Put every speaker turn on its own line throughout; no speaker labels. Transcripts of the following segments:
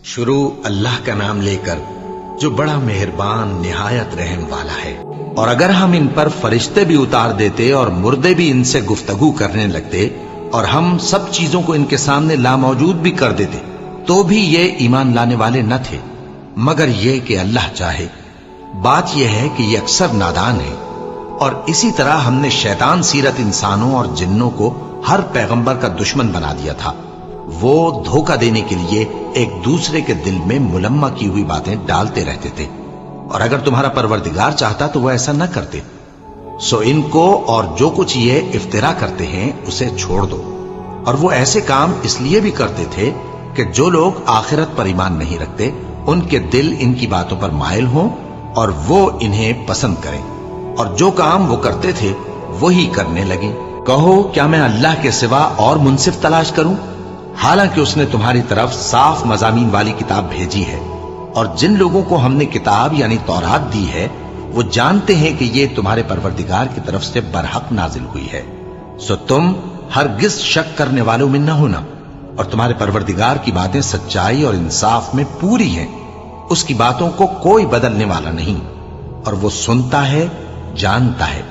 شروع اللہ کا نام لے کر جو بڑا مہربان نہایت رحم والا ہے۔ اور اگر ہم ان پر فرشتے بھی اتار دیتے اور مردے بھی ان سے گفتگو کرنے لگتے اور ہم سب چیزوں کو ان کے سامنے لاموجود بھی کر دیتے تو بھی یہ ایمان لانے والے نہ تھے، مگر یہ کہ اللہ چاہے۔ بات یہ ہے کہ یہ اکثر نادان ہے۔ اور اسی طرح ہم نے شیطان سیرت انسانوں اور جنوں کو ہر پیغمبر کا دشمن بنا دیا تھا۔ وہ دھوکہ دینے کے لیے ایک دوسرے کے دل میں ملمہ کی ہوئی باتیں ڈالتے رہتے تھے، اور اگر تمہارا پروردگار چاہتا تو وہ ایسا نہ کرتے۔ سو ان کو اور جو کچھ یہ افترا کرتے ہیں اسے چھوڑ دو۔ اور وہ ایسے کام اس لیے بھی کرتے تھے کہ جو لوگ آخرت پر ایمان نہیں رکھتے ان کے دل ان کی باتوں پر مائل ہوں اور وہ انہیں پسند کریں، اور جو کام وہ کرتے تھے وہی کرنے لگیں۔ کہو کیا میں اللہ کے سوا اور منصف تلاش کروں، حالانکہ اس نے تمہاری طرف صاف مضامین والی کتاب بھیجی ہے، اور جن لوگوں کو ہم نے کتاب یعنی تورات دی ہے وہ جانتے ہیں کہ یہ تمہارے پروردگار کی طرف سے برحق نازل ہوئی ہے۔ سو تم ہرگز شک کرنے والوں میں نہ ہونا، اور تمہارے پروردگار کی باتیں سچائی اور انصاف میں پوری ہیں، اس کی باتوں کو کوئی بدلنے والا نہیں، اور وہ سنتا ہے جانتا ہے۔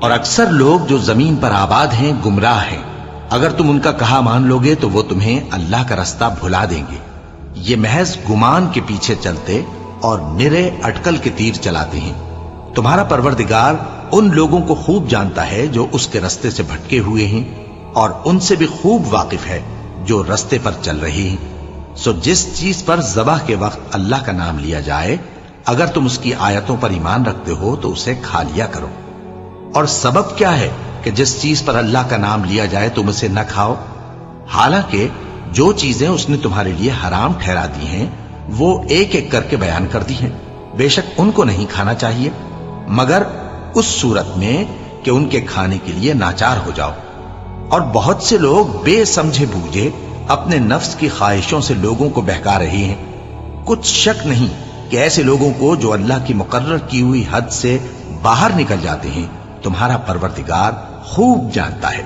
اور اکثر لوگ جو زمین پر آباد ہیں گمراہ ہیں، اگر تم ان کا کہا مان لوگے تو وہ تمہیں اللہ کا رستہ بھلا دیں گے۔ یہ محض گمان کے پیچھے چلتے اور نرے اٹکل کے تیر چلاتے ہیں۔ تمہارا پروردگار ان لوگوں کو خوب جانتا ہے جو اس کے رستے سے بھٹکے ہوئے ہیں، اور ان سے بھی خوب واقف ہے جو رستے پر چل رہے ہیں۔ سو جس چیز پر ذبح کے وقت اللہ کا نام لیا جائے اگر تم اس کی آیتوں پر ایمان رکھتے ہو تو اسے کھا لیا کرو۔ اور سبب کیا ہے کہ جس چیز پر اللہ کا نام لیا جائے تم اسے نہ کھاؤ، حالانکہ جو چیزیں اس نے تمہارے لیے حرام ٹھہرا دی ہیں وہ ایک ایک کر کے بیان کر دی ہیں۔ بے شک ان کو نہیں کھانا چاہیے مگر اس صورت میں کہ ان کے کھانے کے لیے ناچار ہو جاؤ۔ اور بہت سے لوگ بے سمجھے بوجھے اپنے نفس کی خواہشوں سے لوگوں کو بہکا رہے ہیں۔ کچھ شک نہیں کہ ایسے لوگوں کو جو اللہ کی مقرر کی ہوئی حد سے باہر نکل جاتے ہیں تمہارا پروردگار خوب جانتا ہے۔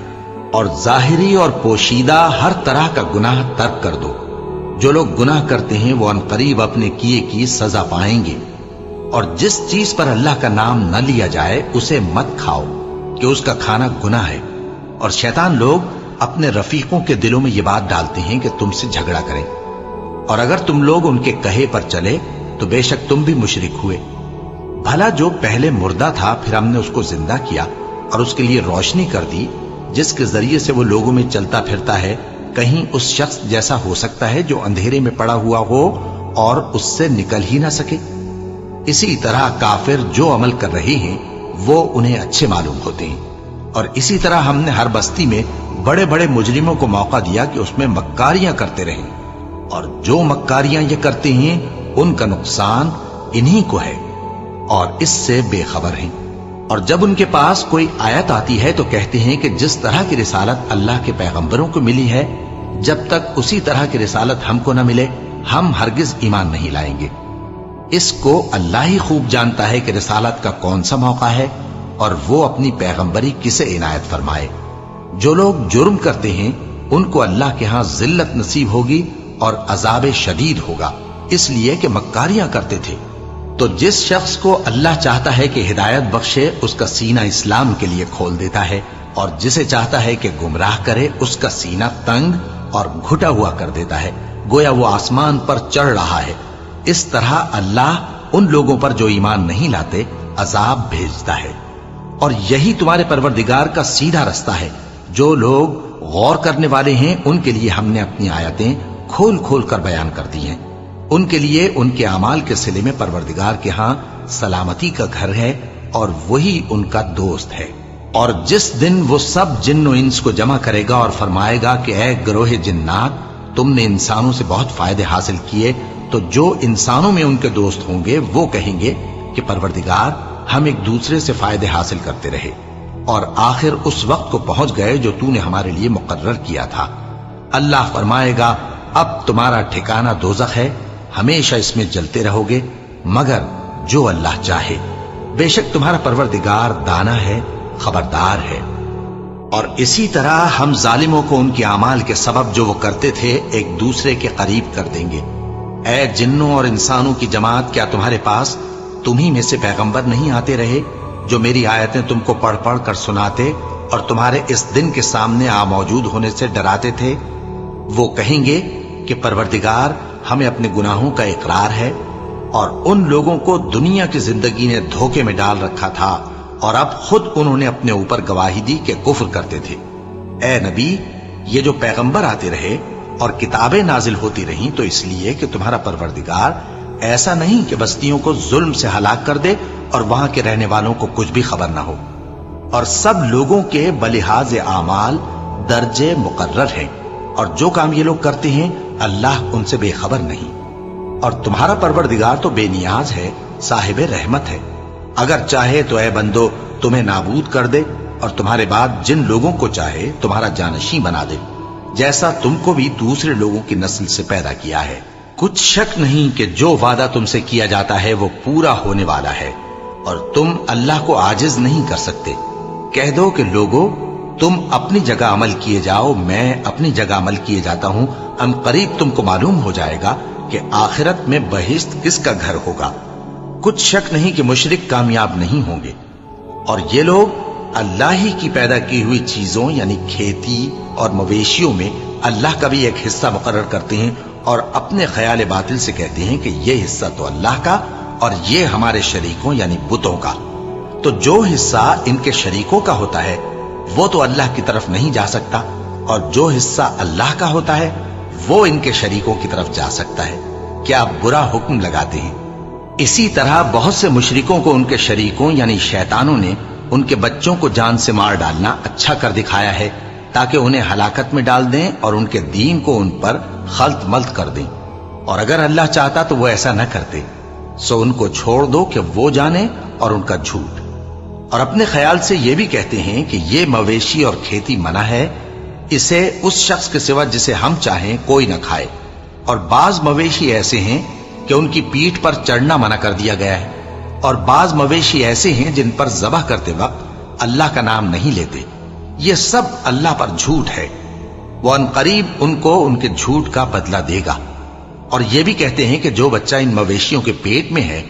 اور ظاہری اور پوشیدہ ہر طرح کا گناہ ترک کر دو۔ جو لوگ گناہ کرتے ہیں وہ عنقریب اپنے کیے کی سزا پائیں گے۔ اور جس چیز پر اللہ کا نام نہ لیا جائے اسے مت کھاؤ کہ اس کا کھانا گناہ ہے۔ اور شیطان لوگ اپنے رفیقوں کے دلوں میں یہ بات ڈالتے ہیں کہ تم سے جھگڑا کریں، اور اگر تم لوگ ان کے کہے پر چلے تو بے شک تم بھی مشرک ہوئے۔ بھلا جو پہلے مردہ تھا پھر ہم نے اس کو زندہ کیا اور اس کے لیے روشنی کر دی جس کے ذریعے سے وہ لوگوں میں چلتا پھرتا ہے، کہیں اس شخص جیسا ہو سکتا ہے جو اندھیرے میں پڑا ہوا ہو اور اس سے نکل ہی نہ سکے؟ اسی طرح کافر جو عمل کر رہے ہیں وہ انہیں اچھے معلوم ہوتے ہیں۔ اور اسی طرح ہم نے ہر بستی میں بڑے بڑے مجرموں کو موقع دیا کہ اس میں مکاریاں کرتے رہیں، اور جو مکاریاں یہ کرتے ہیں ان کا نقصان انہی کو ہے اور اس سے بے خبر ہیں۔ اور جب ان کے پاس کوئی آیت آتی ہے تو کہتے ہیں کہ جس طرح کی رسالت اللہ کے پیغمبروں کو ملی ہے جب تک اسی طرح کی رسالت ہم کو نہ ملے ہم ہرگز ایمان نہیں لائیں گے۔ اس کو اللہ ہی خوب جانتا ہے کہ رسالت کا کون سا موقع ہے اور وہ اپنی پیغمبری کسے عنایت فرمائے۔ جو لوگ جرم کرتے ہیں ان کو اللہ کے ہاں ذلت نصیب ہوگی اور عذاب شدید ہوگا، اس لیے کہ مکاریاں کرتے تھے۔ تو جس شخص کو اللہ چاہتا ہے کہ ہدایت بخشے اس کا سینہ اسلام کے لیے کھول دیتا ہے، اور جسے چاہتا ہے کہ گمراہ کرے اس کا سینہ تنگ اور گھٹا ہوا کر دیتا ہے، گویا وہ آسمان پر چڑھ رہا ہے۔ اس طرح اللہ ان لوگوں پر جو ایمان نہیں لاتے عذاب بھیجتا ہے۔ اور یہی تمہارے پروردگار کا سیدھا رستہ ہے۔ جو لوگ غور کرنے والے ہیں ان کے لیے ہم نے اپنی آیتیں کھول کھول کر بیان کر دی ہیں۔ ان کے لیے ان کے اعمال کے صلے میں پروردگار کے ہاں سلامتی کا گھر ہے اور وہی ان کا دوست ہے۔ اور جس دن وہ سب جن و انس کو جمع کرے گا اور فرمائے گا کہ اے گروہ جنات، تم نے انسانوں سے بہت فائدے حاصل کیے، تو جو انسانوں میں ان کے دوست ہوں گے وہ کہیں گے کہ پروردگار ہم ایک دوسرے سے فائدے حاصل کرتے رہے، اور آخر اس وقت کو پہنچ گئے جو تو نے ہمارے لیے مقرر کیا تھا۔ اللہ فرمائے گا اب تمہارا ٹھکانہ دوزخ ہے، ہمیشہ اس میں جلتے رہو گے مگر جو اللہ چاہے۔ بے شک تمہارا پروردگار دانا ہے، خبردار ہے۔ اور اسی طرح ہم ظالموں کو ان کے اعمال کے سبب جو وہ کرتے تھے ایک دوسرے کے قریب کر دیں گے۔ اے جنوں اور انسانوں کی جماعت، کیا تمہارے پاس تمہیں میں سے پیغمبر نہیں آتے رہے جو میری آیتیں تم کو پڑھ پڑھ کر سناتے اور تمہارے اس دن کے سامنے آ موجود ہونے سے ڈراتے تھے؟ وہ کہیں گے کہ پروردگار، ہمیں اپنے گناہوں کا اقرار ہے، اور ان لوگوں کو دنیا کی زندگی نے دھوکے میں ڈال رکھا تھا اور اب خود انہوں نے اپنے اوپر گواہی دی کہ کفر کرتے تھے۔ اے نبی، یہ جو پیغمبر آتے رہے اور کتابیں نازل ہوتی رہیں تو اس لیے کہ تمہارا پروردگار ایسا نہیں کہ بستیوں کو ظلم سے ہلاک کر دے اور وہاں کے رہنے والوں کو کچھ بھی خبر نہ ہو، اور سب لوگوں کے بلحاظ اعمال درجے مقرر ہیں، اور جو کام یہ لوگ کرتے ہیں اللہ ان سے بے خبر نہیں۔ اور تمہارا پروردگار تو بے نیاز ہے، صاحب رحمت ہے، اگر چاہے تو اے بندو تمہیں نابود کر دے اور تمہارے بعد جن لوگوں کو چاہے تمہارا جانشین بنا دے، جیسا تم کو بھی دوسرے لوگوں کی نسل سے پیدا کیا ہے۔ کچھ شک نہیں کہ جو وعدہ تم سے کیا جاتا ہے وہ پورا ہونے والا ہے، اور تم اللہ کو عاجز نہیں کر سکتے۔ کہہ دو کہ لوگو، تم اپنی جگہ عمل کیے جاؤ، میں اپنی جگہ عمل کیے جاتا ہوں، ان قریب تم کو معلوم ہو جائے گا کہ آخرت میں بہشت کس کا گھر ہوگا۔ کچھ شک نہیں کہ مشرک کامیاب نہیں ہوں گے، اور یہ لوگ اللہ ہی کی پیدا کی ہوئی چیزوں یعنی کھیتی اور مویشیوں میں اللہ کا بھی ایک حصہ مقرر کرتے ہیں، اور اپنے خیال باطل سے کہتے ہیں کہ یہ حصہ تو اللہ کا اور یہ ہمارے شریکوں یعنی بتوں کا۔ تو جو حصہ ان کے شریکوں کا ہوتا ہے وہ تو اللہ کی طرف نہیں جا سکتا، اور جو حصہ اللہ کا ہوتا ہے وہ ان کے شریکوں کی طرف جا سکتا ہے۔ کیا برا حکم لگاتے ہیں؟ اسی طرح بہت سے مشرکوں کو ان کے شریکوں یعنی شیطانوں نے ان کے بچوں کو جان سے مار ڈالنا اچھا کر دکھایا ہے، تاکہ انہیں ہلاکت میں ڈال دیں اور ان کے دین کو ان پر خلط ملط کر دیں، اور اگر اللہ چاہتا تو وہ ایسا نہ کرتے۔ سو ان کو چھوڑ دو کہ وہ جانے اور ان کا جھوٹ، اور اپنے خیال سے یہ بھی کہتے ہیں کہ یہ مویشی اور کھیتی منع ہے، اسے اس شخص کے سوا جسے ہم چاہیں کوئی نہ کھائے، اور بعض مویشی ایسے ہیں کہ ان کی پیٹھ پر چڑھنا منع کر دیا گیا ہے، اور بعض مویشی ایسے ہیں جن پر ذبح کرتے وقت اللہ کا نام نہیں لیتے۔ یہ سب اللہ پر جھوٹ ہے، وہ ان قریب ان کو ان کے جھوٹ کا بدلہ دے گا۔ اور یہ بھی کہتے ہیں کہ جو بچہ ان مویشیوں کے پیٹ میں ہے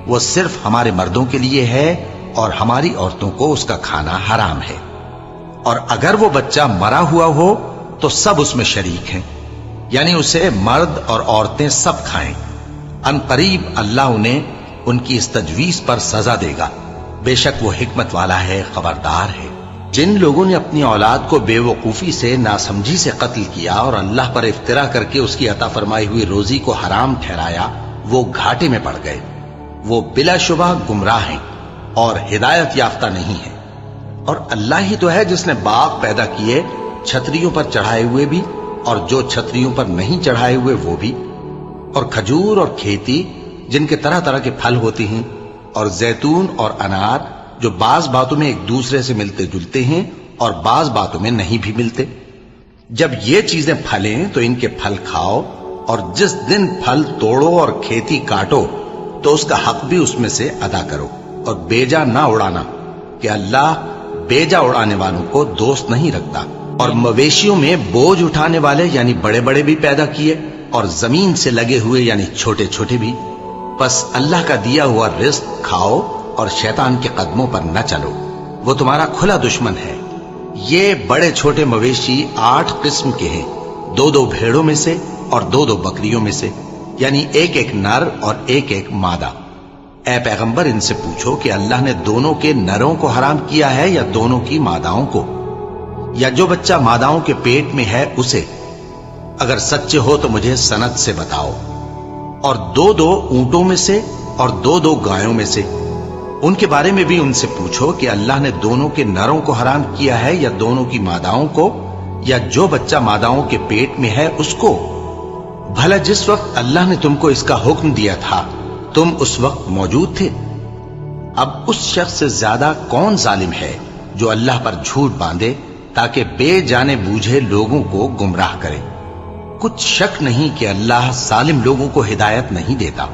وہ صرف ہمارے مردوں کے لیے ہے اور ہماری عورتوں کو اس کا کھانا حرام ہے، اور اگر وہ بچہ مرا ہوا ہو تو سب اس میں شریک ہیں، یعنی اسے مرد اور عورتیں سب کھائیں۔ ان قریب اللہ انہیں ان کی اس تجویز پر سزا دے گا، بے شک وہ حکمت والا ہے، خبردار ہے۔ جن لوگوں نے اپنی اولاد کو بے وقوفی سے، ناسمجھی سے قتل کیا اور اللہ پر افترا کر کے اس کی عطا فرمائی ہوئی روزی کو حرام ٹھہرایا، وہ گھاٹے میں پڑ گئے، وہ بلا شبہ گمراہ ہیں اور ہدایت یافتہ نہیں ہیں۔ اور اللہ ہی تو ہے جس نے باغ پیدا کیے، چھتریوں پر چڑھائے ہوئے بھی اور جو چھتریوں پر نہیں چڑھائے ہوئے وہ بھی، اور کھجور اور کھیتی جن کے طرح طرح کے پھل ہوتے ہیں، اور زیتون اور انار جو بعض باتوں میں ایک دوسرے سے ملتے جلتے ہیں اور بعض باتوں میں نہیں بھی ملتے۔ جب یہ چیزیں پھلیں تو ان کے پھل کھاؤ، اور جس دن پھل توڑو اور کھیتی کاٹو تو اس کا حق بھی اس میں سے ادا کرو، اور بیجا نہ اڑانا کہ اللہ بیجا اڑانے والوں کو دوست نہیں رکھتا۔ اور مویشیوں میں بوجھ اٹھانے والے یعنی بڑے بڑے بھی پیدا کیے، اور زمین سے لگے ہوئے یعنی چھوٹے چھوٹے بھی۔ بس اللہ کا دیا ہوا رزق کھاؤ اور شیطان کے قدموں پر نہ چلو، وہ تمہارا کھلا دشمن ہے۔ یہ بڑے چھوٹے مویشی 8 قسم کے ہیں، 2 بھیڑوں میں سے اور 2 بکریوں میں سے، یعنی ایک نر اور ایک مادہ۔ اے پیغمبر ان سے پوچھو کہ اللہ نے دونوں کے نروں کو حرام کیا ہے یا دونوں کی ماداؤں کو، یا جو بچہ ماداؤں کے پیٹ میں ہے اسے؟ اگر سچے ہو تو مجھے سند سے بتاؤ۔ اور 2 اونٹوں میں سے اور 2 گایوں میں سے، ان کے بارے میں بھی ان سے پوچھو کہ اللہ نے دونوں کے نروں کو حرام کیا ہے یا دونوں کی ماداؤں کو، یا جو بچہ ماداؤں کے پیٹ میں ہے اس کو؟ بھلا جس وقت اللہ نے تم کو اس کا حکم دیا تھا تم اس وقت موجود تھے؟ اب اس شخص سے زیادہ کون ظالم ہے جو اللہ پر جھوٹ باندھے تاکہ بے جانے بوجھے لوگوں کو گمراہ کرے؟ کچھ شک نہیں کہ اللہ ظالم لوگوں کو ہدایت نہیں دیتا۔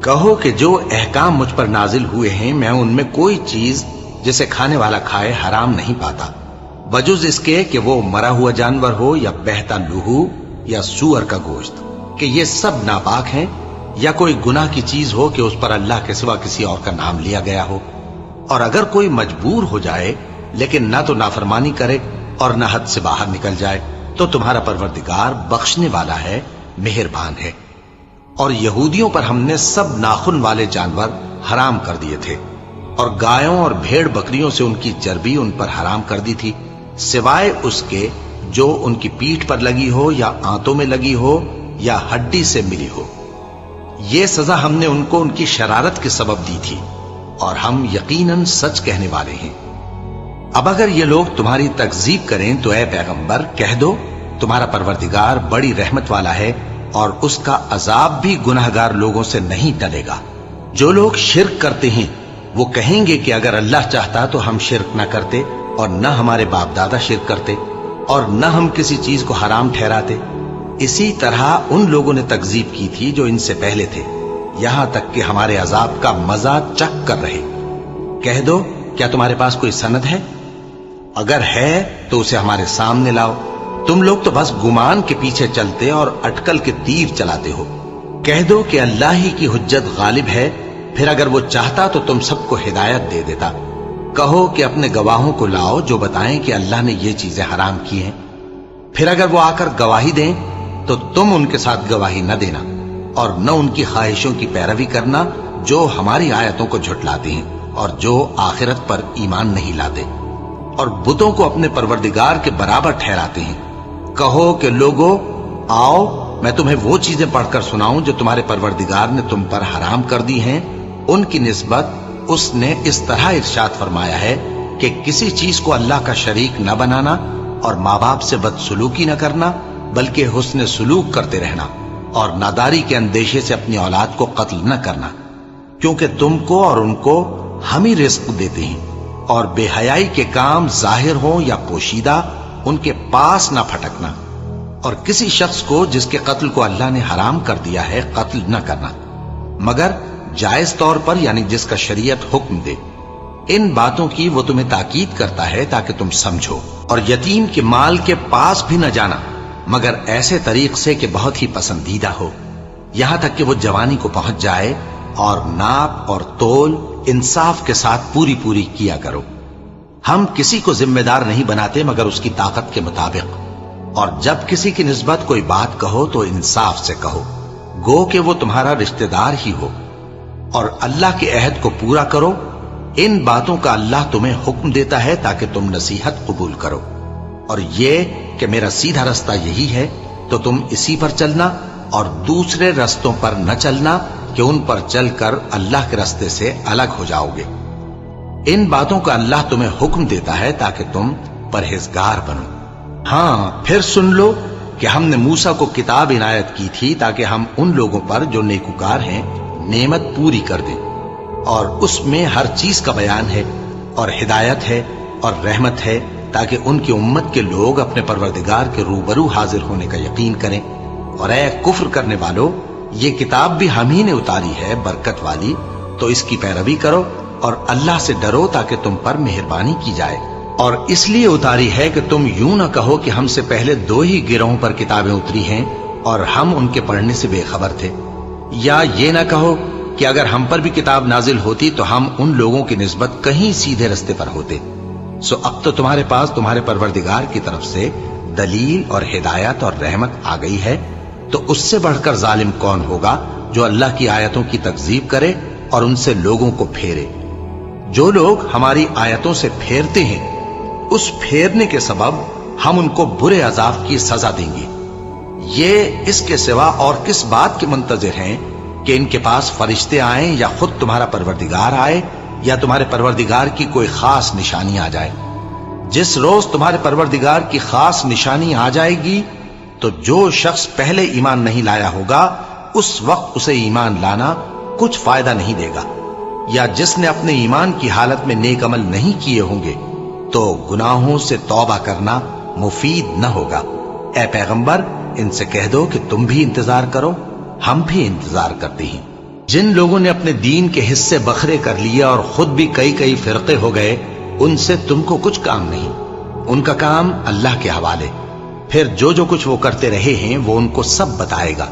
کہو کہ جو احکام مجھ پر نازل ہوئے ہیں میں ان میں کوئی چیز جسے کھانے والا کھائے حرام نہیں پاتا، بجز اس کے کہ وہ مرا ہوا جانور ہو یا بہتا لہو یا سور کا گوشت، کہ یہ سب ناپاک ہیں या कोई गुनाह की चीज हो कि उस पर अल्लाह के सिवा किसी और का नाम लिया गया हो। और अगर कोई मजबूर हो जाए लेकिन ना तो नाफरमानी करे और ना हद से बाहर निकल जाए, तो तुम्हारा परवरदिगार बख्शने वाला है, मेहरबान है। और यहूदियों पर हमने सब नाखून वाले जानवर हराम कर दिए थे और गायों और भेड़ बकरियों से उनकी चर्बी उन पर हराम कर दी थी, सिवाय उसके जो उनकी पीठ पर लगी हो या आंतों में लगी हो या हड्डी से मिली हो। ये सजा हमने उनको उनकी शरारत के सबब दी थी और हम यकीनन सच कहने वाले हैं। अब अगर ये लोग तुम्हारी तकजीब करें तो ऐ पैगंबर कह दो, तुम्हारा परवरदिगार बड़ी रहमत वाला है और उसका अजाब भी गुनहगार लोगों से नहीं टलेगा। जो लोग शिर्क करते हैं वो कहेंगे कि अगर अल्लाह चाहता तो हम शिर्क न करते और न हमारे बाप दादा शिर्क करते और न हम किसी चीज को हराम ठहराते। इसी तरह उन लोगों ने तकजीब की थी जो इनसे पहले थे, यहां तक कि हमारे अजाब का मजा चख कर रहे। कह दो, क्या तुम्हारे पास कोई सनद है? अगर है तो उसे हमारे सामने लाओ। तुम लोग तो बस गुमान के पीछे चलते और अटकल के तीर चलाते हो। कह दो कि अल्लाह ही की हुज्जत गालिब है, फिर अगर वो चाहता तो तुम सबको हिदायत दे देता। कहो कि अपने गवाहों को लाओ जो बताएं कि अल्लाह ने ये चीजें हराम की हैं। फिर अगर वो आकर गवाही दें तो तुम उनके साथ गवाही न देना और न उनकी ख्वाहिशों की पैरवी करना जो हमारी आयतों को झुटलाते हैं और जो आखिरत पर ईमान नहीं लाते और बुतों को अपने परवरदिगार के बराबर ठहराते हैं। कहो कि लोगों, आओ मैं तुम्हें वो चीजें पढ़कर सुनाऊं जो तुम्हारे परवरदिगार ने तुम पर हराम कर दी हैं। उनकी निस्बत उसने इस तरह इरशाद फरमाया है कि किसी चीज को अल्लाह का शरीक न बनाना और माँ बाप से बदसलूकी न करना, बल्कि हुस्न सुलूक करते रहना और नादारी के अंदेशे से अपनी औलाद को कत्ल न करना, क्योंकि तुमको और उनको हम ही रिस्क देते हैं। और बेहयाई के काम जाहिर हो या पोशीदा उनके पास ना फटकना और किसी शख्स को जिसके कत्ल को अल्लाह ने हराम कर दिया है कत्ल न करना, मगर जायज तौर पर, यानी जिसका शरीयत हुक्म दे। इन बातों की वो तुम्हें ताकीद करता है ताकि तुम समझो। और यतीम के माल के पास भी न जाना मगर ऐसे तरीक से कि बहुत ही पसंदीदा हो, यहां तक कि वो जवानी को पहुंच जाए। और नाप और तोल इंसाफ के साथ पूरी पूरी किया करो। हम किसी को जिम्मेदार नहीं बनाते मगर उसकी ताकत के मुताबिक। और जब किसी की निस्बत कोई बात कहो तो इंसाफ से कहो, गो कि वो तुम्हारा रिश्तेदार ही हो। और अल्लाह के अहद को पूरा करो। इन बातों का अल्लाह तुम्हें हुक्म देता है ताकि तुम नसीहत कबूल करो। और ये कि मेरा सीधा रास्ता यही है तो तुम इसी पर चलना और दूसरे रास्तों पर न चलना कि उन पर चलकर अल्लाह के रास्ते से अलग हो जाओगे। इन बातों का अल्लाह तुम्हें हुक्म देता है ताकि तुम परहेजगार बनो। हाँ, फिर सुन लो कि हमने मूसा को किताब इनायत की थी ताकि हम उन लोगों पर जो नेकुकार हैं नेमत पूरी कर दें। और उसमें हर चीज का बयान है और हिदायत है और रहमत है ताकि उनकी उम्मत के लोग अपने परवरदिगार के रूबरू हाजिर होने का यकीन करें। और ऐ कुफ्र करने वालों, ये किताब भी हम ही ने उतारी है बरकत वाली, तो इसकी पैरवी करो और अल्लाह से डरो ताकि तुम पर मेहरबानी की जाए। और इसलिए उतारी है कि तुम यूं न कहो कि हमसे पहले 2 ही गिरोहों पर किताबें उतरी हैं और हम उनके पढ़ने से बेखबर थे, या ये न कहो कि अगर हम पर भी किताब नाजिल होती तो हम उन लोगों की निस्बत कहीं सीधे रास्ते पर होते। सो अब तो तुम्हारे पास तुम्हारे परवरदिगार की तरफ से दलील और हिदायत और रहमत आ गई है, तो उससे बढ़कर जालिम कौन होगा जो अल्लाह की आयतों की तकजीब करे और उनसे लोगों को फेरे। जो लोग हमारी आयतों से फेरते हैं उस फेरने के सबब हम उनको बुरे अजाब की सजा देंगे। ये इसके सिवा और किस बात के मुंतजिर हैं कि इनके पास फरिश्ते आए या खुद तुम्हारा परवरदिगार आए या तुम्हारे परवरदिगार की कोई खास निशानी आ जाए। जिस रोज तुम्हारे परवरदिगार की खास निशानी आ जाएगी तो जो शख्स पहले ईमान नहीं लाया होगा उस वक्त उसे ईमान लाना कुछ फायदा नहीं देगा, या जिसने अपने ईमान की हालत में नेक अमल नहीं किए होंगे तो गुनाहों से तौबा करना मुफीद न होगा। ऐ पैगंबर, इनसे कह दो कि तुम भी इंतजार करो, हम भी इंतजार करते हैं। जिन लोगों ने अपने दीन के हिस्से बखरे कर लिए और खुद भी कई कई फिरके हो गए, उनसे तुमको कुछ काम नहीं, उनका काम अल्लाह के हवाले। फिर जो जो कुछ वो करते रहे हैं वो उनको सब बताएगा।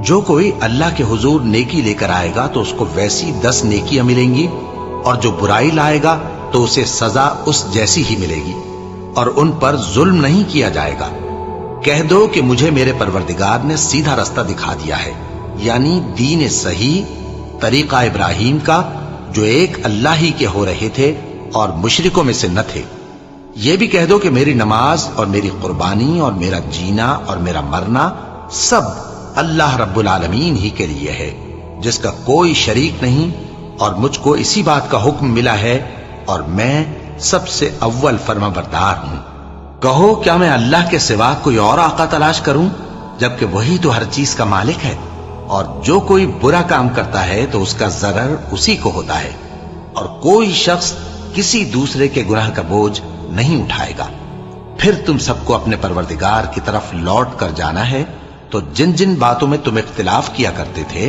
जो कोई अल्लाह के हुजूर नेकी लेकर आएगा तो उसको वैसी 10 नेकियां मिलेंगी, और जो बुराई लाएगा तो उसे सजा उस जैसी ही मिलेगी, और उन पर जुल्म नहीं किया जाएगा। कह दो कि मुझे मेरे परवरदिगार ने सीधा रास्ता दिखा दिया है, यानी दीन सही, तरीका इब्राहिम का, जो एक अल्लाह ही के हो रहे थे और मुशरिकों में से न थे। यह भी कह दो कि मेरी नमाज और मेरी कुर्बानी और मेरा जीना और मेरा मरना सब अल्लाह रब्बुल आलमीन ही के लिए है, जिसका कोई शरीक नहीं, और मुझको इसी बात का हुक्म मिला है, और मैं सबसे अव्वल फरमाबरदार हूं। कहो, क्या मैं अल्लाह के सिवा कोई और आका तलाश करूं, जबकि वही तो हर चीज का मालिक है। और जो कोई बुरा काम करता है तो उसका जरर उसी को होता है, और कोई शख्स किसी दूसरे के गुनाह का बोझ नहीं उठाएगा। फिर तुम सबको अपने परवरदिगार की तरफ लौट कर जाना है, तो जिन जिन बातों में तुम इख्तिलाफ किया करते थे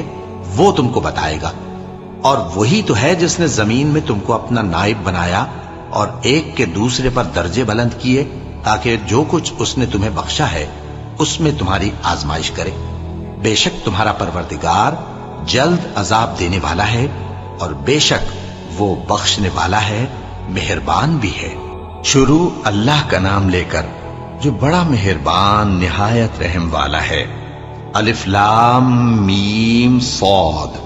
वो तुमको बताएगा। और वही तो है जिसने जमीन में तुमको अपना नाइब बनाया और एक के दूसरे पर दर्जे बुलंद किए, ताकि जो कुछ उसने तुम्हें बख्शा है उसमें तुम्हारी आजमाइश करे। बेशक तुम्हारा परवरदिगार जल्द अजाब देने वाला है, और बेशक वो बख्शने वाला है, मेहरबान भी है। शुरू अल्लाह का नाम लेकर, जो बड़ा मेहरबान निहायत रहम वाला है। अलिफ लाम मीम सौद।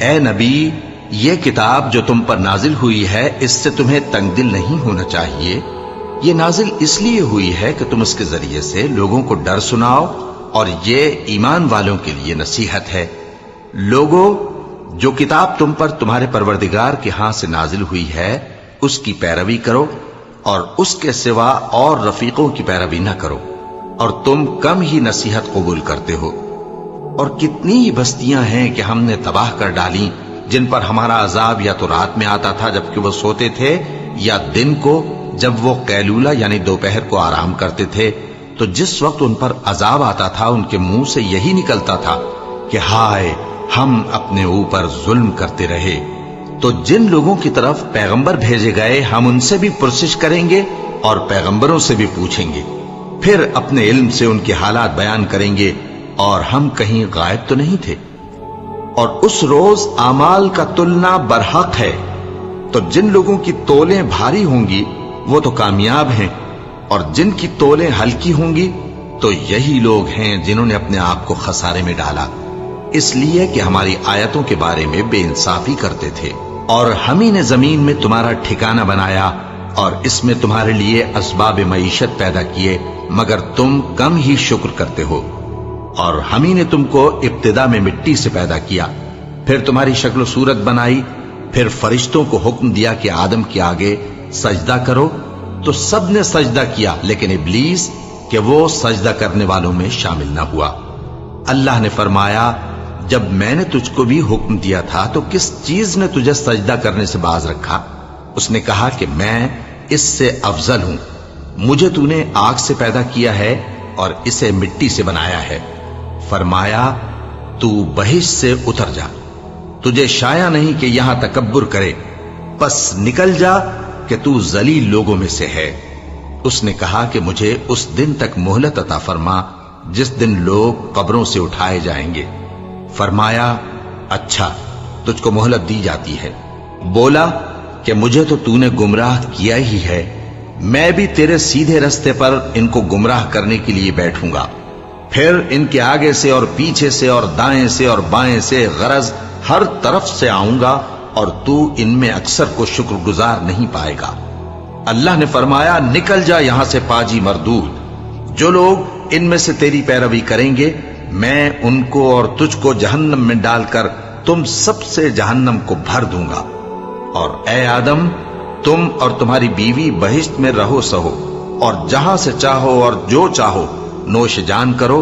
ए नबी, ये किताब जो तुम पर नाजिल हुई है, इससे तुम्हें तंगदिल नहीं होना चाहिए। ये नाजिल इसलिए हुई है कि तुम इसके जरिए से लोगों को डर सुनाओ, और ये ईमान वालों के लिए नसीहत है। लोगों, जो किताब तुम पर तुम्हारे परवरदिगार के हाथ से नाजिल हुई है उसकी पैरवी करो, और उसके सिवा और रफीकों की पैरवी न करो, और तुम कम ही नसीहत कबूल करते हो। और कितनी ही बस्तियां हैं कि हमने तबाह कर डाली, जिन पर हमारा अजाब या तो रात में आता था जबकि वो सोते थे, या दिन को जब वो कैलूला यानी दोपहर को आराम करते थे। तो जिस वक्त उन पर अजाब आता था उनके मुंह से यही निकलता था कि हाय, हम अपने ऊपर जुल्म करते रहे। तो जिन लोगों की तरफ पैगंबर भेजे गए हम उनसे भी पुरसिश करेंगे और पैगंबरों से भी पूछेंगे, फिर अपने इल्म से उनके हालात बयान करेंगे, और हम कहीं गायब तो नहीं थे। और उस रोज आमाल का तुलना बरहक है। तो जिन लोगों की तोलें भारी होंगी वो तो कामयाब हैं, और जिनकी तोलें हल्की होंगी तो यही लोग हैं जिन्होंने अपने आप को खसारे में डाला, इसलिए कि हमारी आयतों के बारे में बेइंसाफी करते थे। और हम ही ने जमीन में तुम्हारा ठिकाना बनाया, और इसमें तुम्हारे लिए असबाब मईशत पैदा किए, मगर तुम कम ही शुक्र करते हो। और हम ही ने तुमको इब्तिदा में मिट्टी से पैदा किया, फिर तुम्हारी शक्ल सूरत बनाई, फिर फरिश्तों को हुक्म दिया कि आदम के आगे सजदा करो, तो सब ने सजदा किया, लेकिन इब्लीस कि वो सजदा करने वालों में शामिल न हुआ। अल्लाह ने फरमाया, जब मैंने तुझको भी हुक्म दिया था तो किस चीज ने तुझे सजदा करने से बाज रखा? उसने कहा कि मैं इससे अफजल हूं, मुझे तूने आग से पैदा किया है और इसे मिट्टी से बनाया है। फरमाया, तू बहिश से उतर जा, तुझे शाया नहीं कि यहां तकब्बुर करे, बस निकल जा कि तू जलील लोगों में से है। उसने कहा कि मुझे उस दिन तक मोहलत अता फरमा जिस दिन लोग कब्रों से उठाए जाएंगे। फरमाया, अच्छा, तुझको मोहलत दी जाती है। बोला कि मुझे तो तूने गुमराह किया ही है, मैं भी तेरे सीधे रास्ते पर इनको गुमराह करने के लिए बैठूंगा, फिर इनके आगे से और पीछे से और दाएं से और बाएं से, गरज हर तरफ से आऊंगा, और तू इनमें अक्सर को शुक्रगुजार नहीं पाएगा। अल्लाह ने फरमाया, निकल जा यहां से पाजी मरदूद। जो लोग इनमें से तेरी पैरवी करेंगे मैं उनको और तुझको जहन्नम में डालकर तुम सबसे जहन्नम को भर दूंगा। और ए आदम, तुम और तुम्हारी बीवी बहिश्त में रहो सहो, और जहां से चाहो और जो चाहो नोश जान करो,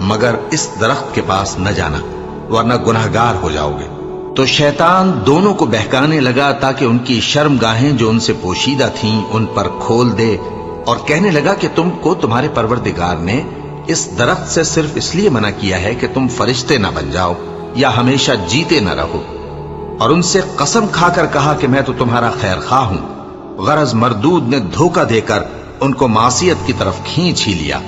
मगर इस दरख्त के पास न जाना वरना गुनहगार हो जाओगे। तो शैतान दोनों को बहकाने लगा ताकि उनकी शर्मगाहें जो उनसे पोशीदा थीं उन पर खोल दे, और कहने लगा कि तुमको तुम्हारे परवरदिगार ने इस दरख्त से सिर्फ इसलिए मना किया है कि तुम फरिश्ते न बन जाओ या हमेशा जीते न रहो। और उनसे कसम खाकर कहा कि मैं तो तुम्हारा खैर खा हूं। गरज मरदूद ने धोखा देकर उनको मासियत की तरफ खींच ही लिया।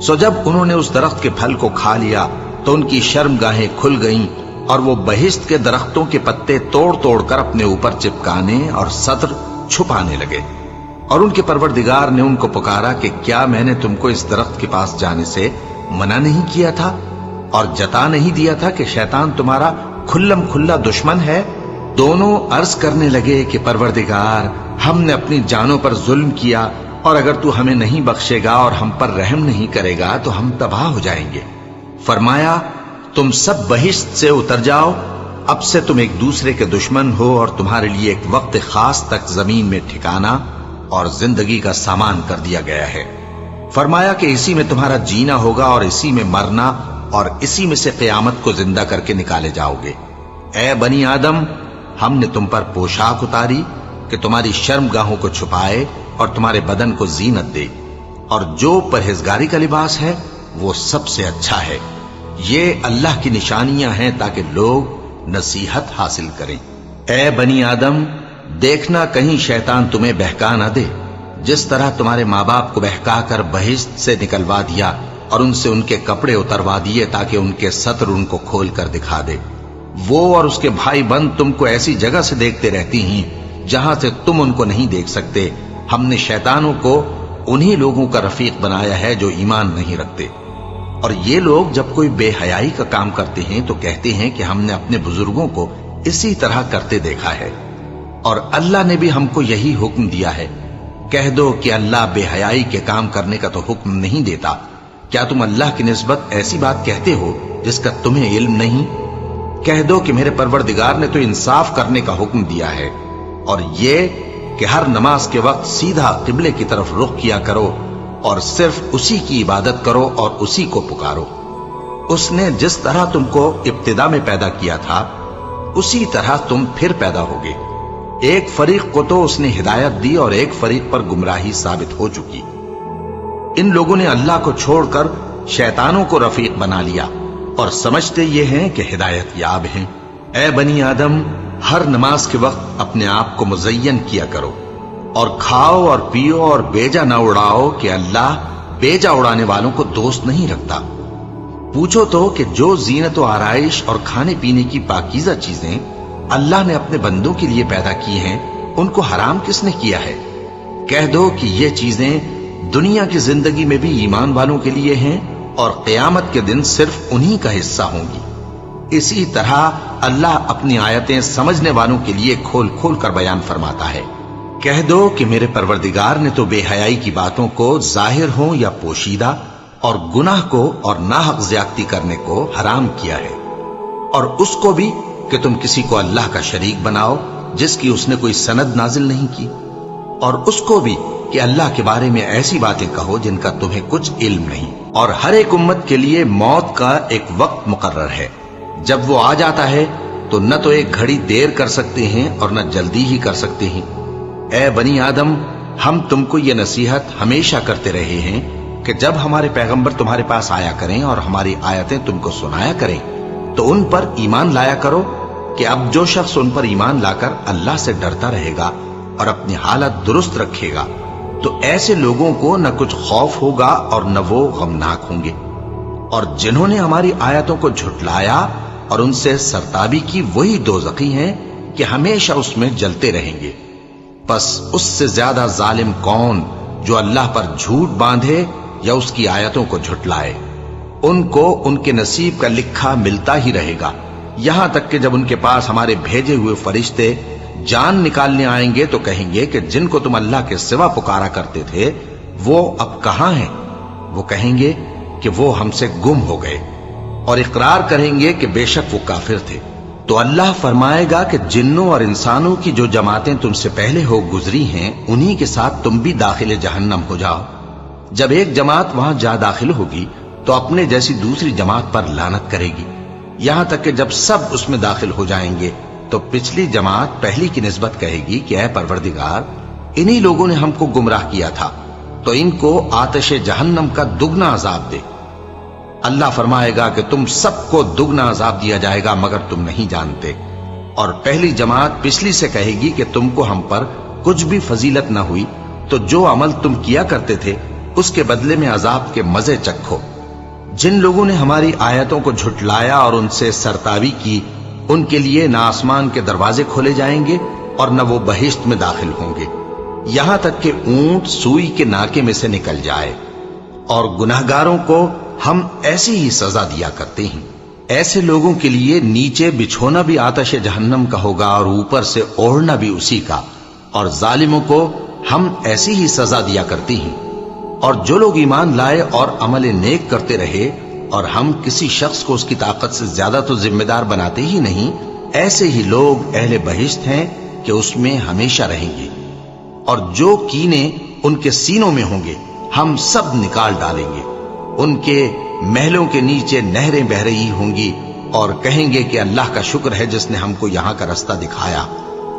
सो जब उन्होंने उस दरख्त के फल को खा लिया تو ان کی शर्मगाहें खुल गईं और वो बहिश्त के दरख्तों के पत्ते तोड़ तोड़ कर अपने ऊपर चिपकाने और सत्र छुपाने लगे। और उनके परवरदिगार ने उनको पुकारा कि क्या मैंने तुमको इस दरख्त के पास जाने से मना नहीं किया था और जता नहीं दिया था कि शैतान तुम्हारा खुल्लम खुल्ला दुश्मन है? दोनों अर्ज करने लगे कि परवरदिगार, हमने अपनी जानों पर जुल्म किया और अगर तू हमें नहीं बख्शेगा और हम पर रहम नहीं करेगा तो हम तबाह हो जाएंगे। फरमाया, तुम सब बहिश्त से उतर जाओ, अब से तुम एक दूसरे के दुश्मन हो और तुम्हारे लिए एक वक्त खास तक जमीन में ठिकाना और जिंदगी का सामान कर दिया गया है। फरमाया कि इसी में तुम्हारा जीना होगा और इसी में मरना और इसी में से क़यामत को जिंदा करके निकाले जाओगे। ए बनी आदम, हमने तुम पर पोशाक उतारी कि तुम्हारी शर्मगाहों को छुपाए और तुम्हारे बदन को जीनत दे, और जो परहेजगारी का लिबास है वो सबसे अच्छा है। ये अल्लाह की निशानियां हैं ताकि लोग नसीहत हासिल करें। ए बनी आदम, देखना कहीं शैतान तुम्हें बहका न दे, जिस तरह तुम्हारे माँ बाप को बहका कर बहिश्त से निकलवा दिया और उनसे उनके कपड़े उतरवा दिए ताकि उनके सत्र उनको खोल कर दिखा दे। वो और उसके भाई बंद तुमको ऐसी जगह से देखते रहती हैं जहां से तुम उनको नहीं देख सकते। हमने शैतानों को उन्हीं लोगों का रफीक बनाया है जो ईमान नहीं रखते। और ये लोग जब कोई बेहयाई का काम करते हैं तो कहते हैं कि हमने अपने बुजुर्गों को इसी तरह करते देखा है और अल्लाह ने भी हमको यही हुक्म दिया है। कह दो कि अल्लाह बेहयाई के काम करने का तो हुक्म नहीं देता। क्या तुम अल्लाह की निस्बत ऐसी बात कहते हो जिसका तुम्हें इल्म नहीं? कह दो कि मेरे परवरदिगार ने तो इंसाफ करने का हुक्म दिया है और ये कि हर नमाज के वक्त सीधा किबले की तरफ रुख किया करो और सिर्फ उसी की इबादत करो और उसी को पुकारो। उसने जिस तरह तुमको इब्तिदा में पैदा किया था उसी तरह तुम फिर पैदा होगे। एक फरीक को तो उसने हिदायत दी और एक फरीक पर गुमराही साबित हो चुकी। इन लोगों ने अल्लाह को छोड़कर शैतानों को रफीक बना लिया और समझते ये हैं कि हिदायत याब हैं। ए बनी आदम, हर नमाज के वक्त अपने आप को मुज़य्यन किया करो और खाओ और पियो और बेजा न उड़ाओ कि अल्लाह बेजा उड़ाने वालों को दोस्त नहीं रखता। पूछो तो कि जो जीनत व आराइश और खाने पीने की पाकीज़ा चीजें अल्लाह ने अपने बंदों के लिए पैदा की हैं, उनको हराम किसने किया है? कह दो कि ये चीजें दुनिया की जिंदगी में भी ईमान वालों के लिए हैं और क़यामत के दिन सिर्फ उन्हीं का हिस्सा होंगी। इसी तरह अल्लाह अपनी आयतें समझने वालों के लिए खोल खोल कर बयान फरमाता है। कह दो कि मेरे परवरदिगार ने तो बेहयाई की बातों को जाहिर हो या पोशीदा और गुनाह को और नाहक ज्यादती करने को हराम किया है, और उसको भी कि तुम किसी को अल्लाह का शरीक बनाओ जिसकी उसने कोई सनद नाजिल नहीं की, और उसको भी कि अल्लाह के बारे में ऐसी बातें कहो जिनका तुम्हें कुछ इल्म नहीं। और हर एक उम्मत के लिए मौत का एक वक्त मुकर्रर है। जब वो आ जाता है तो न तो एक घड़ी देर कर सकते हैं और न जल्दी ही कर सकते हैं। ए बनी आदम, हम तुमको ये नसीहत हमेशा करते रहे हैं कि जब हमारे पैगंबर तुम्हारे पास आया करें और हमारी आयतें तुमको सुनाया करें तो उन पर ईमान लाया करो कि अब जो शख्स उन पर ईमान लाकर अल्लाह से डरता रहेगा और अपनी हालत दुरुस्त रखेगा तो ऐसे लोगों को न कुछ खौफ होगा और न वो गमनाक होंगे। और जिन्होंने हमारी आयतों को झुटलाया और उनसे सरताबी की वही दोज़खी हैं कि हमेशा उसमें जलते रहेंगे। बस उससे ज्यादा जालिम कौन जो अल्लाह पर झूठ बांधे या उसकी आयतों को झुटलाए। उनको उनके नसीब का लिखा मिलता ही रहेगा, यहां तक कि जब उनके पास हमारे भेजे हुए फरिश्ते जान निकालने आएंगे तो कहेंगे कि जिनको तुम अल्लाह के सिवा पुकारा करते थे वो अब कहां हैं? वो कहेंगे कि वो हमसे गुम हो गए और इकरार करेंगे कि बेशक वो काफिर थे। तो अल्लाह फरमाएगा कि जिन्नों और इंसानों की जो जमातें तुमसे पहले हो गुजरी हैं उन्हीं के साथ तुम भी दाखिले जहन्नम हो जाओ। जब एक जमात वहां जा दाखिल होगी तो अपने जैसी दूसरी जमात पर लानत करेगी, यहां तक कि जब सब उसमें दाखिल हो जाएंगे तो पिछली जमात पहली की निस्बत कहेगी कि ऐ परवरदिगार, इन्हीं लोगों ने हमको गुमराह किया था, तो इनको आतिश जहन्नम का दुगना अजाब दे। अल्लाह फरमाएगा कि तुम सबको दुगना अजाब दिया जाएगा मगर तुम नहीं जानते। और पहली जमात पिछली से कहेगी कि तुमको हम पर कुछ भी फजीलत न हुई तो जो अमल तुम किया करते थे उसके बदले में अजाब के मजे चखो। जिन लोगों ने हमारी आयतों को झुटलाया और उनसे सरतावी की, उनके लिए न आसमान के दरवाजे खोले जाएंगे और न वो बहिश्त में दाखिल होंगे, यहां तक कि ऊंट सुई के नाके में से निकल जाए। और गुनाहगारों को हम ऐसी ही सजा दिया करते हैं। ऐसे लोगों के लिए नीचे बिछोना भी आतश जहन्नम का होगा और ऊपर से ओढ़ना भी उसी का, और जालिमों को हम ऐसी ही सजा दिया करती हैं। और जो लोग ईमान लाए और अमल नेक करते रहे, और हम किसी शख्स को उसकी ताकत से ज्यादा तो जिम्मेदार बनाते ही नहीं, ऐसे ही लोग अहले बहिश्त हैं कि उसमें हमेशा रहेंगे। और जो कीने उनके सीनों में होंगे हम सब निकाल डालेंगे। उनके महलों के नीचे नहरें बह रही होंगी और कहेंगे कि अल्लाह का शुक्र है जिसने हमको यहां का रास्ता दिखाया,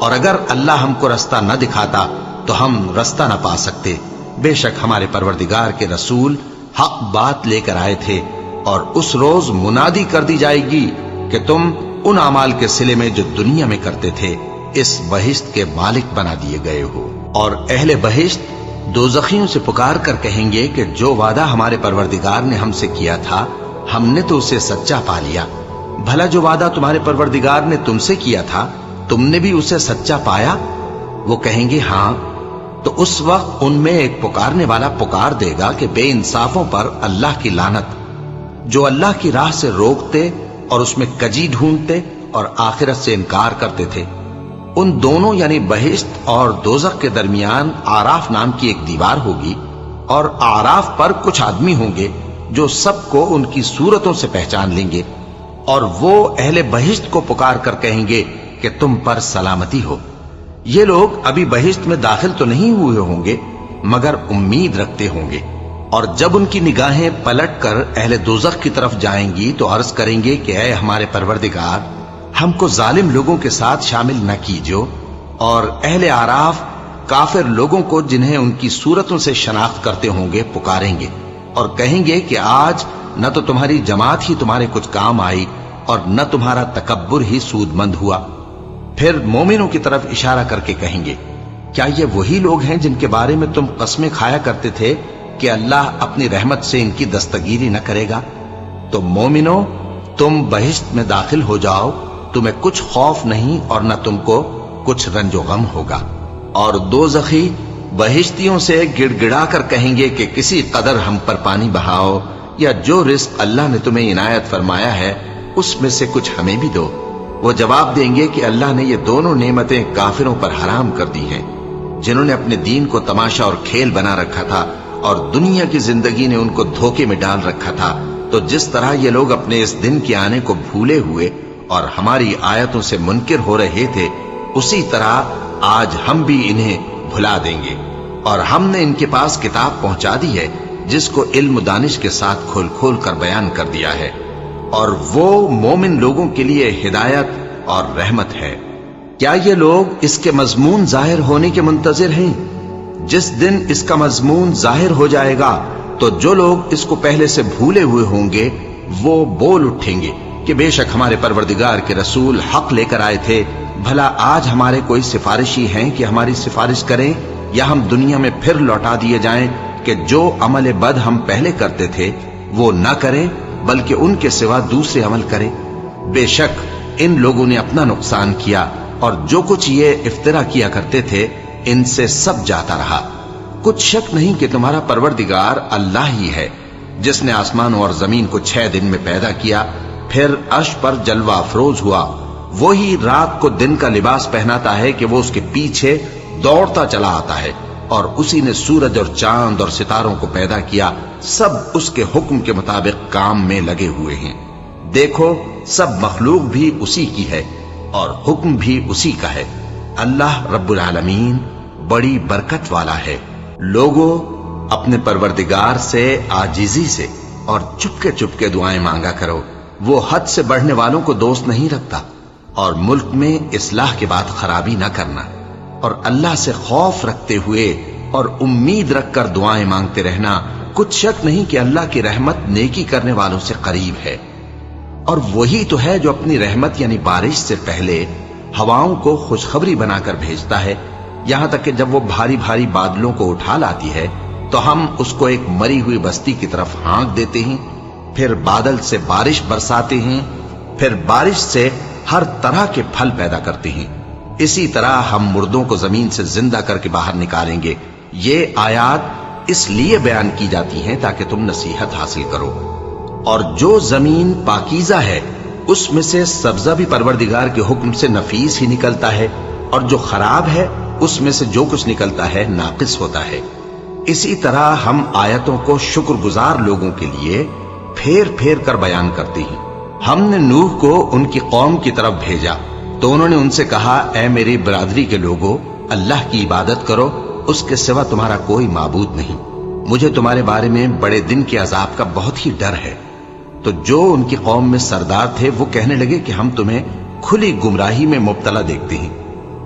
और अगर अल्लाह हमको रास्ता न दिखाता तो हम रास्ता न पा सकते। बेशक हमारे परवरदिगार के रसूल हक बात लेकर आए थे, और उस रोज मुनादी कर दी जाएगी कि तुम उन अमाल के सिले में जो दुनिया में करते थे इस बहिश्त के मालिक बना दिए गए हो। और अहले बहिश्त दोज़खियों से पुकार कर कहेंगे कि जो वादा हमारे परवरदिगार ने हमसे किया था हमने तो उसे सच्चा पा लिया। भला जो वादा तुम्हारे परवरदिगार ने तुमसे किया था तुमने भी उसे सच्चा पाया? वो कहेंगे हाँ। तो उस वक्त उनमें एक पुकारने वाला पुकार देगा कि बेइंसाफों पर अल्लाह की लानत, जो अल्लाह की राह से रोकते और उसमें कजी ढूंढते और आखिरत से इनकार करते थे। उन दोनों यानी बहिश्त और दोज़ख के दरमियान आराफ नाम की एक दीवार होगी, और आराफ पर कुछ आदमी होंगे जो सबको उनकी सूरतों से पहचान लेंगे, और वो अहले बहिश्त को पुकार कर कहेंगे कि तुम पर सलामती हो। ये लोग अभी बहिश्त में दाखिल तो नहीं हुए होंगे मगर उम्मीद रखते होंगे, और जब उनकी निगाहें पलट कर अहले दोज़ख की तरफ जाएंगी तो अर्ज करेंगे कि ऐ हमारे परवरदिगार, हमको जालिम लोगों के साथ शामिल न कीजो। और अहले आराफ काफिर लोगों को जिन्हें उनकी सूरतों से शनाख्त करते होंगे पुकारेंगे और कहेंगे कि आज न तो तुम्हारी जमात ही तुम्हारे कुछ काम आई और न तुम्हारा तकब्बुर ही सूदमंद हुआ। फिर मोमिनों की तरफ इशारा करके कहेंगे, क्या ये वही लोग हैं जिनके बारे में तुम कस्में खाया करते थे कि अल्लाह अपनी रहमत से इनकी दस्तगीरी न करेगा? तो मोमिनो, तुम बहिश्त में दाखिल हो जाओ, तुम्हें कुछ खौफ नहीं और न तुमको कुछ रंजो गम होगा। और दोज़खी बहिश्तियों से गिड़गिड़ा कर कहेंगे कि किसी कदर हम पर पानी बहाओ, या जो रिस्क अल्लाह ने तुम्हें इनायत फरमाया है उसमें से कुछ हमें भी दो। वो जवाब देंगे कि अल्लाह ने ये दोनों नेमतें काफिरों पर हराम कर दी हैं, जिन्होंने अपने दीन को तमाशा और खेल बना रखा था और दुनिया की जिंदगी ने उनको धोखे में डाल रखा था। तो जिस तरह ये लोग अपने इस दिन के आने को भूले हुए और हमारी आयतों से मुनकिर हो रहे थे, उसी तरह आज हम भी इन्हें भुला देंगे। और हमने इनके पास किताब पहुंचा दी है जिसको इल्म दानिश के साथ खोल खोल कर बयान कर दिया है, और वो मोमिन लोगों के लिए हिदायत और रहमत है। क्या ये लोग इसके मजमून जाहिर होने के मुंतजिर हैं? जिस दिन इसका मजमून जाहिर हो जाएगा तो जो लोग इसको पहले से भूले हुए होंगे वो बोल उठेंगे कि बेशक हमारे परवरदिगार के रसूल हक लेकर आए थे। भला आज हमारे कोई सिफारिशी हैं कि हमारी सिफारिश करें, या हम दुनिया में फिर लौटा दिए जाएं कि जो अमल बद हम पहले करते थे वो न करें बल्कि उनके सिवा दूसरे अमल करें। बेशक इन लोगों ने अपना नुकसान किया और जो कुछ ये इफ्तिरा किया करते थे इनसे सब जाता रहा। कुछ शक नहीं कि तुम्हारा परवरदिगार अल्लाह ही है जिसने आसमानों और जमीन को 6 दिन में पैदा किया, फिर अर्श पर जलवा अफरोज हुआ। वही रात को दिन का लिबास पहनाता है कि वो उसके पीछे दौड़ता चला आता है, और उसी ने सूरज और चांद और सितारों को पैदा किया। सब उसके हुक्म के मुताबिक काम में लगे हुए हैं। देखो, सब मखलूक भी उसी की है और हुक्म भी उसी का है। अल्लाह रब्बुल आलमीन बड़ी बरकत वाला है। लोगों, अपने परवरदिगार से आजिजी से और चुपके चुपके दुआएं मांगा करो। वो हद से बढ़ने वालों को दोस्त नहीं रखता, और मुल्क में इस्लाह के बाद खराबी न करना, और अल्लाह से खौफ रखते हुए और उम्मीद रखकर दुआएं मांगते रहना। कुछ शक नहीं कि अल्लाह की रहमत नेकी करने वालों से करीब है। और वही तो है जो अपनी रहमत यानी बारिश से पहले हवाओं को खुशखबरी बनाकर भेजता है, यहां तक कि जब वो भारी भारी बादलों को उठा लाती है तो हम उसको एक मरी हुई बस्ती की तरफ हाँक देते हैं। پھر بادل سے بارش برساتے ہیں، پھر بارش سے ہر طرح کے پھل پیدا کرتے ہیں، اسی طرح ہم مردوں کو زمین سے زندہ کر کے باہر نکالیں گے۔ یہ آیات اس لیے بیان کی جاتی ہیں تاکہ تم نصیحت حاصل کرو۔ اور جو زمین پاکیزہ ہے اس میں سے سبزہ بھی پروردگار کے حکم سے نفیس ہی نکلتا ہے، اور جو خراب ہے اس میں سے جو کچھ نکلتا ہے ناقص ہوتا ہے۔ اسی طرح ہم آیتوں کو شکر گزار لوگوں کے لیے پھیر پھیر کر بیان کرتے ہیں۔ ہم نے نوح کو ان کی قوم کی طرف بھیجا تو انہوں نے ان سے کہا، اے میری برادری کے لوگوں، اللہ کی عبادت کرو، اس کے سوا تمہارا کوئی معبود نہیں۔ مجھے تمہارے بارے میں بڑے دن کے عذاب کا بہت ہی ڈر ہے۔ تو جو ان کی قوم میں سردار تھے وہ کہنے لگے کہ ہم تمہیں کھلی گمراہی میں مبتلا دیکھتے ہیں۔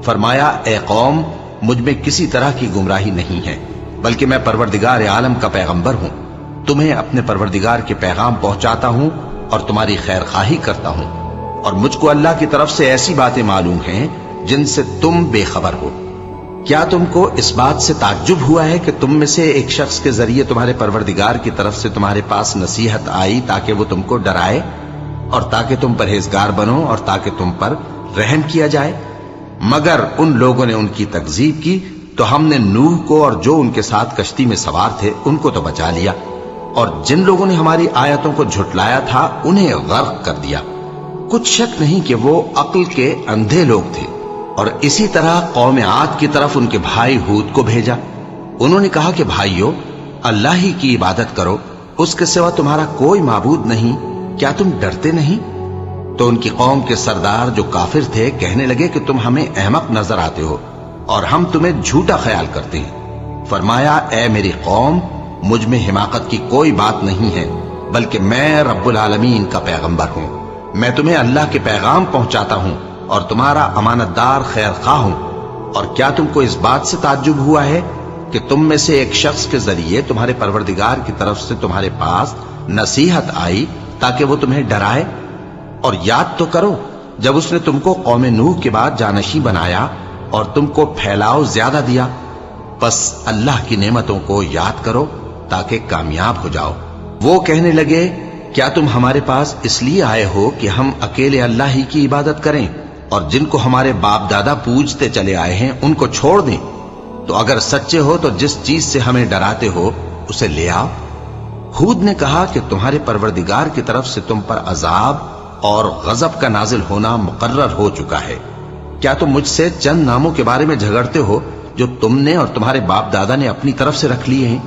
فرمایا، اے قوم، مجھ میں کسی طرح کی گمراہی نہیں ہے، بلکہ میں پروردگار عالم کا پیغمبر ہوں، تمہیں اپنے پروردگار کے پیغام پہنچاتا ہوں اور تمہاری خیر خواہی کرتا ہوں، اور مجھ کو اللہ کی طرف سے ایسی باتیں معلوم ہیں جن سے تم بے خبر ہو۔ کیا تم کو اس بات سے تعجب ہوا ہے کہ تم میں سے ایک شخص کے ذریعے تمہارے پروردگار کی طرف سے تمہارے پاس نصیحت آئی تاکہ وہ تم کو ڈرائے اور تاکہ تم پرہیزگار بنو اور تاکہ تم پر رحم کیا جائے؟ مگر ان لوگوں نے ان کی تکذیب کی تو ہم نے نوح کو اور جو ان کے ساتھ کشتی میں سوار تھے ان کو تو بچا لیا، اور جن لوگوں نے ہماری آیتوں کو جھٹلایا تھا انہیں غرق کر دیا۔ کچھ شک نہیں کہ وہ عقل کے اندھے لوگ تھے۔ اور اسی طرح قوم عاد کی طرف ان کے بھائی ہود کو بھیجا۔ انہوں نے کہا کہ بھائیو، اللہ ہی کی عبادت کرو، اس کے سوا تمہارا کوئی معبود نہیں، کیا تم ڈرتے نہیں؟ تو ان کی قوم کے سردار جو کافر تھے کہنے لگے کہ تم ہمیں احمق نظر آتے ہو اور ہم تمہیں جھوٹا خیال کرتے ہیں۔ فرمایا، اے میری قوم، مجھ میں حماقت کی کوئی بات نہیں ہے، بلکہ میں رب العالمین کا پیغمبر ہوں۔ میں تمہیں اللہ کے پیغام پہنچاتا ہوں اور تمہارا امانت دار خیر خواہ ہوں۔ اور کیا تم کو اس بات سے تعجب ہوا ہے کہ تم میں سے ایک شخص کے ذریعے تمہارے پروردگار کی طرف سے تمہارے پاس نصیحت آئی تاکہ وہ تمہیں ڈرائے؟ اور یاد تو کرو جب اس نے تم کو قوم نوح کے بعد جانشین بنایا اور تم کو پھیلاؤ زیادہ دیا، بس اللہ کی نعمتوں کو یاد کرو تاکہ کامیاب ہو جاؤ۔ وہ کہنے لگے، کیا تم ہمارے پاس اس لیے آئے ہو کہ ہم اکیلے اللہ ہی کی عبادت کریں اور جن کو ہمارے باپ دادا پوجتے چلے آئے ہیں ان کو چھوڑ دیں؟ تو اگر سچے ہو تو جس چیز سے ہمیں ڈراتے ہو اسے لے آؤ۔ ہود نے کہا کہ تمہارے پروردگار کی طرف سے تم پر عذاب اور غضب کا نازل ہونا مقرر ہو چکا ہے۔ کیا تم مجھ سے چند ناموں کے بارے میں جھگڑتے ہو جو تم نے اور تمہارے باپ دادا نے اپنی طرف سے رکھ لیے ہیں،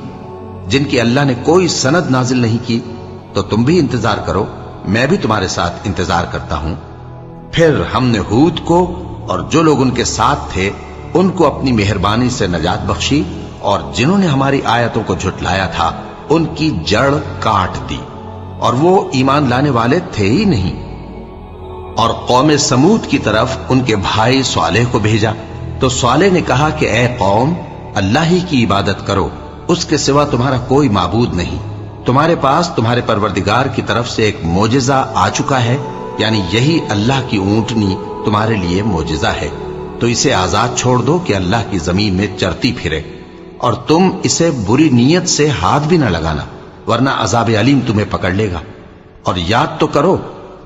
جن کی اللہ نے کوئی سند نازل نہیں کی؟ تو تم بھی انتظار کرو، میں بھی تمہارے ساتھ انتظار کرتا ہوں۔ پھر ہم نے ہود کو اور جو لوگ ان کے ساتھ تھے ان کو اپنی مہربانی سے نجات بخشی، اور جنہوں نے ہماری آیتوں کو جھٹلایا تھا ان کی جڑ کاٹ دی، اور وہ ایمان لانے والے تھے ہی نہیں۔ اور قوم سمود کی طرف ان کے بھائی صالح کو بھیجا تو صالح نے کہا کہ اے قوم، اللہ ہی کی عبادت کرو، اس کے سوا تمہارا کوئی معبود نہیں۔ تمہارے پاس تمہارے پروردگار کی طرف سے ایک معجزہ آ چکا ہے، یعنی یہی اللہ کی اونٹنی تمہارے لیے معجزہ ہے، تو اسے آزاد چھوڑ دو کہ اللہ کی زمین میں چرتی پھرے، اور تم اسے بری نیت سے ہاتھ بھی نہ لگانا، ورنہ عذاب علیم تمہیں پکڑ لے گا۔ اور یاد تو کرو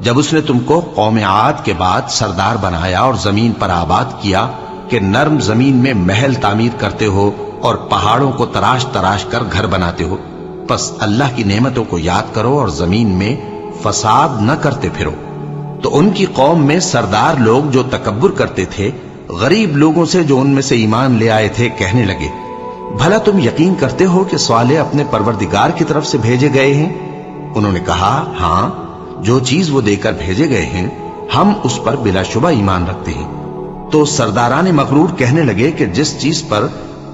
جب اس نے تم کو قوم عاد کے بعد سردار بنایا اور زمین پر آباد کیا کہ نرم زمین میں محل تعمیر کرتے ہو اور پہاڑوں کو تراش تراش کر گھر بناتے ہو، پس اللہ کی نعمتوں کو یاد کرو اور زمین میں فساد نہ کرتے پھرو۔ تو ان کی قوم میں سردار لوگ جو تکبر کرتے تھے غریب لوگوں سے جو ان میں سے ایمان لے آئے تھے کہنے لگے، بھلا تم یقین کرتے ہو کہ صالح اپنے پروردگار کی طرف سے بھیجے گئے ہیں؟ انہوں نے کہا، ہاں، جو چیز وہ دے کر بھیجے گئے ہیں ہم اس پر بلا شبہ ایمان رکھتے ہیں۔ تو سرداران مغرور کہنے لگے کہ جس چیز پر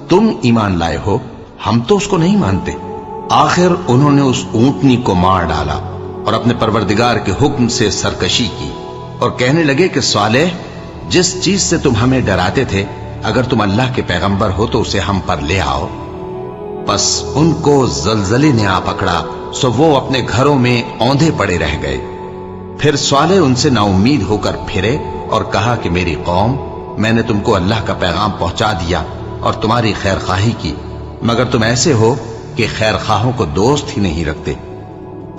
تم ایمان لائے ہو ہم تو اس کو نہیں مانتے۔ آخر انہوں نے اس اونٹنی کو مار ڈالا اور اپنے پروردگار کے حکم سے سرکشی کی، اور کہنے لگے کہ صالح، جس چیز سے تم ہمیں ڈراتے تھے اگر تم اللہ کے پیغمبر ہو تو اسے ہم پر لے آؤ۔ پس ان کو زلزلے نے آ پکڑا، سو وہ اپنے گھروں میں اوندھے پڑے رہ گئے۔ پھر صالح ان سے نا امید ہو کر پھرے اور کہا کہ میری قوم، میں نے تم کو اللہ کا پیغام پہنچا دیا اور تمہاری خیر خواہی کی، مگر تم ایسے ہو کہ خیر خواہوں کو دوست ہی نہیں رکھتے۔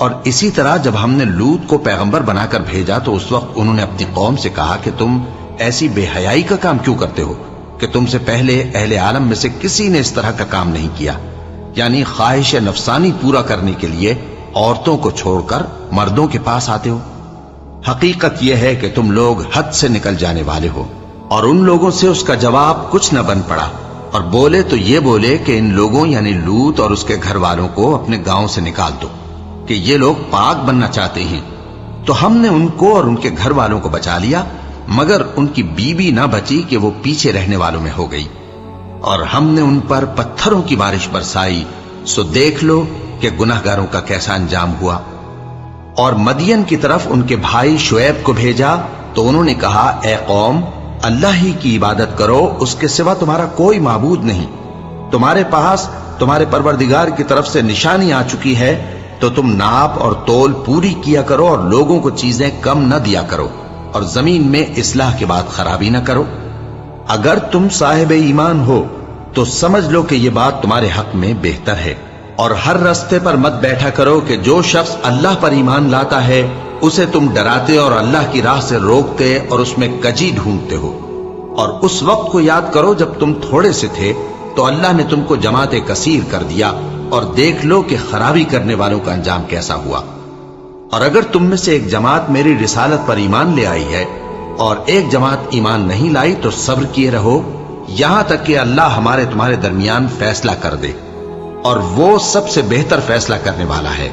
اور اسی طرح جب ہم نے لوط کو پیغمبر بنا کر بھیجا تو اس وقت انہوں نے اپنی قوم سے کہا کہ تم ایسی بے حیائی کا کام کیوں کرتے ہو کہ تم سے پہلے اہل عالم میں سے کسی نے اس طرح کا کام نہیں کیا، یعنی خواہش نفسانی پورا کرنے کے لیے عورتوں کو چھوڑ کر مردوں کے پاس آتے ہو۔ حقیقت یہ ہے کہ تم لوگ حد سے نکل جانے والے ہو۔ اور ان لوگوں سے اس کا جواب کچھ نہ بن پڑا، اور بولے تو یہ بولے کہ ان لوگوں یعنی لوط اور اس کے گھر والوں کو اپنے گاؤں سے نکال دو کہ یہ لوگ پاک بننا چاہتے ہیں۔ تو ہم نے ان کو اور ان کے گھر والوں کو بچا لیا، مگر ان کی بیوی نہ بچی کہ وہ پیچھے رہنے والوں میں ہو گئی، اور ہم نے ان پر پتھروں کی بارش برسائی، سو دیکھ لو کہ گناہگاروں کا کیسا انجام ہوا۔ اور مدین کی طرف ان کے بھائی شعیب کو بھیجا تو انہوں نے کہا، اے قوم، اللہ ہی کی عبادت کرو، اس کے سوا تمہارا کوئی معبود نہیں۔ تمہارے پاس تمہارے پروردگار کی طرف سے نشانی آ چکی ہے، تو تم ناپ اور تول پوری کیا کرو اور لوگوں کو چیزیں کم نہ دیا کرو، اور زمین میں اصلاح کے بعد خرابی نہ کرو۔ اگر تم صاحب ایمان ہو تو سمجھ لو کہ یہ بات تمہارے حق میں بہتر ہے، اور ہر رستے پر مت بیٹھا کرو کہ جو شخص اللہ پر ایمان لاتا ہے اسے تم ڈراتے اور اللہ کی راہ سے روکتے اور اس میں کجی ڈھونڈتے ہو۔ اور اس وقت کو یاد کرو جب تم تھوڑے سے تھے تو اللہ نے تم کو جماعت کثیر کر دیا، اور دیکھ لو کہ خرابی کرنے والوں کا انجام کیسا ہوا۔ اور اگر تم میں سے ایک جماعت میری رسالت پر ایمان لے آئی ہے اور ایک جماعت ایمان نہیں لائی تو صبر کیے رہو یہاں تک کہ اللہ ہمارے تمہارے درمیان فیصلہ کر دے، اور وہ سب سے بہتر فیصلہ کرنے والا ہے۔